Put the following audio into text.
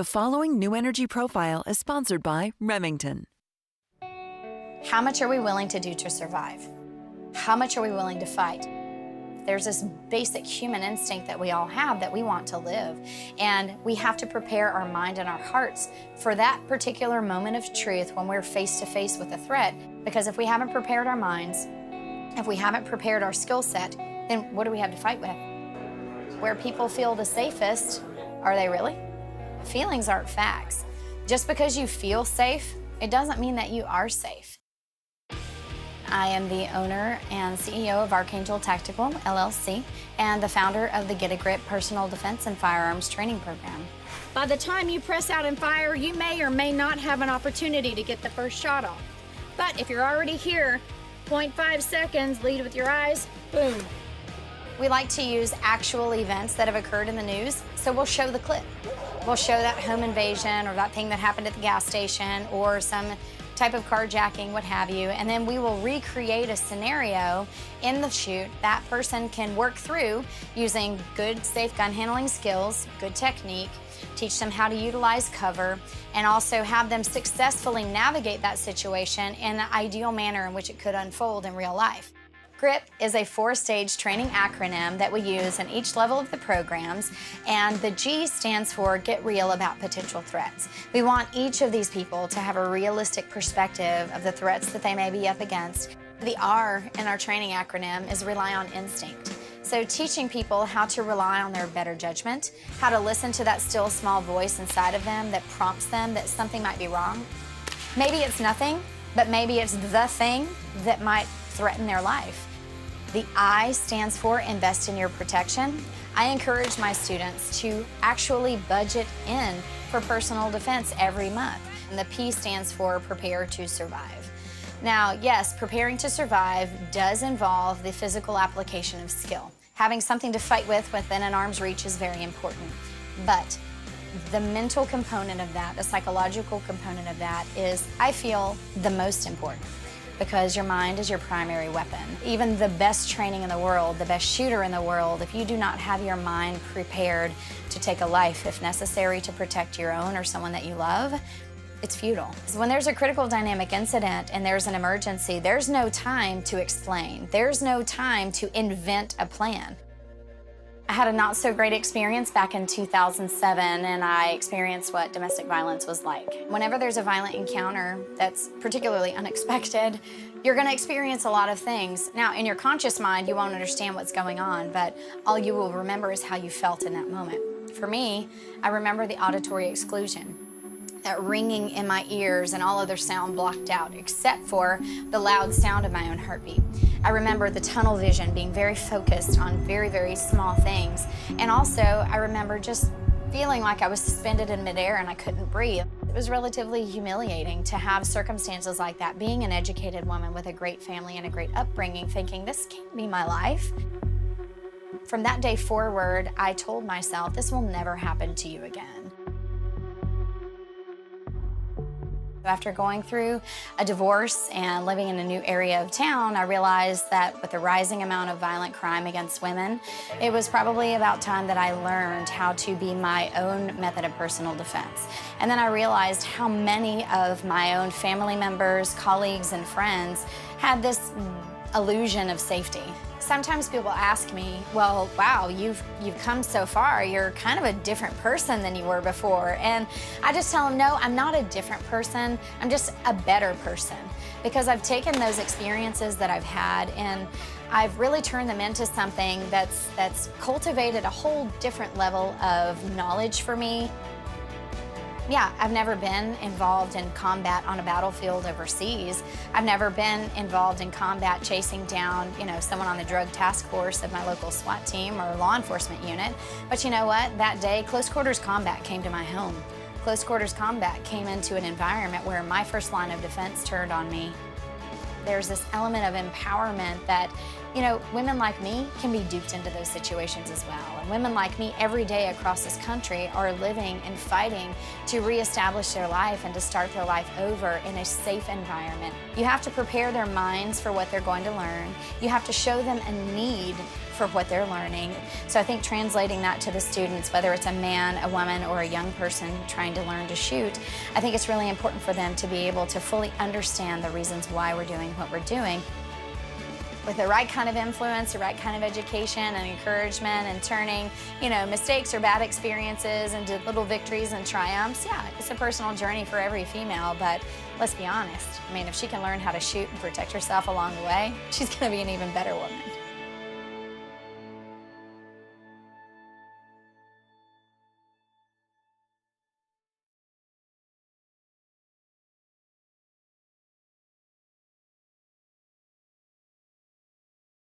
The following New Energy Profile is sponsored by Remington. How much are we willing to do to survive? How much are we willing to fight? There's this basic human instinct that we all have that we want to live. And we have to prepare our mind and our hearts for that particular moment of truth when we're face to face with a threat. Because if we haven't prepared our minds, if we haven't prepared our skill set, then what do we have to fight with? Where people feel the safest, are they really? Feelings aren't facts. Just because you feel safe, it doesn't mean that you are safe. I am the owner and CEO of Archangel Tactical, LLC, and the founder of the G.R.I.P Personal Defense and Firearms Training Program. By the time you press out and fire, you may or may not have an opportunity to get the first shot off. But if you're already here, 0.5 seconds, lead with your eyes, boom. We like to use actual events that have occurred in the news, so we'll show the clip. We'll show that home invasion or that thing that happened at the gas station or some type of carjacking, what have you, and then we will recreate a scenario in the shoot that person can work through using good, safe gun handling skills, good technique, teach them how to utilize cover, and also have them successfully navigate that situation in an ideal manner in which it could unfold in real life. G.R.I.P is a 4-stage training acronym that we use in each level of the programs, and the G stands for Get Real About Potential Threats. We want each of these people to have a realistic perspective of the threats that they may be up against. The R in our training acronym is Rely on Instinct. So teaching people how to rely on their better judgment, how to listen to that still small voice inside of them that prompts them that something might be wrong. Maybe it's nothing, but maybe it's the thing that might threaten their life. The I stands for Invest in Your Protection. I encourage my students to actually budget in for personal defense every month. And the P stands for Prepare to Survive. Now, yes, preparing to survive does involve the physical application of skill. Having something to fight with within an arm's reach is very important. But the mental component of that, the psychological component of that is, I feel, the most important. Because your mind is your primary weapon. Even the best training in the world, the best shooter in the world, if you do not have your mind prepared to take a life, if necessary, to protect your own or someone that you love, it's futile. When there's a critical dynamic incident and there's an emergency, there's no time to explain. There's no time to invent a plan. I had a not so great experience back in 2007, and I experienced what domestic violence was like. Whenever there's a violent encounter that's particularly unexpected, you're gonna experience a lot of things. Now, in your conscious mind, you won't understand what's going on, but all you will remember is how you felt in that moment. For me, I remember the auditory exclusion, that ringing in my ears and all other sound blocked out except for the loud sound of my own heartbeat. I remember the tunnel vision, being very focused on very, very small things. And also, I remember just feeling like I was suspended in midair and I couldn't breathe. It was relatively humiliating to have circumstances like that, being an educated woman with a great family and a great upbringing, thinking, this can't be my life. From that day forward, I told myself, this will never happen to you again. After going through a divorce and living in a new area of town, I realized that with the rising amount of violent crime against women, it was probably about time that I learned how to be my own method of personal defense. And then I realized how many of my own family members, colleagues, and friends had this illusion of safety. Sometimes people ask me, well, wow, you've come so far. You're kind of a different person than you were before. And I just tell them, no, I'm not a different person. I'm just a better person. Because I've taken those experiences that I've had and I've really turned them into something that's cultivated a whole different level of knowledge for me. Yeah, I've never been involved in combat on a battlefield overseas. I've never been involved in combat chasing down, someone on the drug task force of my local SWAT team or law enforcement unit. But you know what? That day, close quarters combat came to my home. Close quarters combat came into an environment where my first line of defense turned on me. There's this element of empowerment that, women like me can be duped into those situations as well. And women like me every day across this country are living and fighting to reestablish their life and to start their life over in a safe environment. You have to prepare their minds for what they're going to learn. You have to show them a need for what they're learning. So I think translating that to the students, whether it's a man, a woman, or a young person trying to learn to shoot, I think it's really important for them to be able to fully understand the reasons why we're doing what we're doing. With the right kind of influence, the right kind of education and encouragement, and turning, mistakes or bad experiences into little victories and triumphs, yeah, it's a personal journey for every female, but let's be honest. I mean, if she can learn how to shoot and protect herself along the way, she's gonna be an even better woman.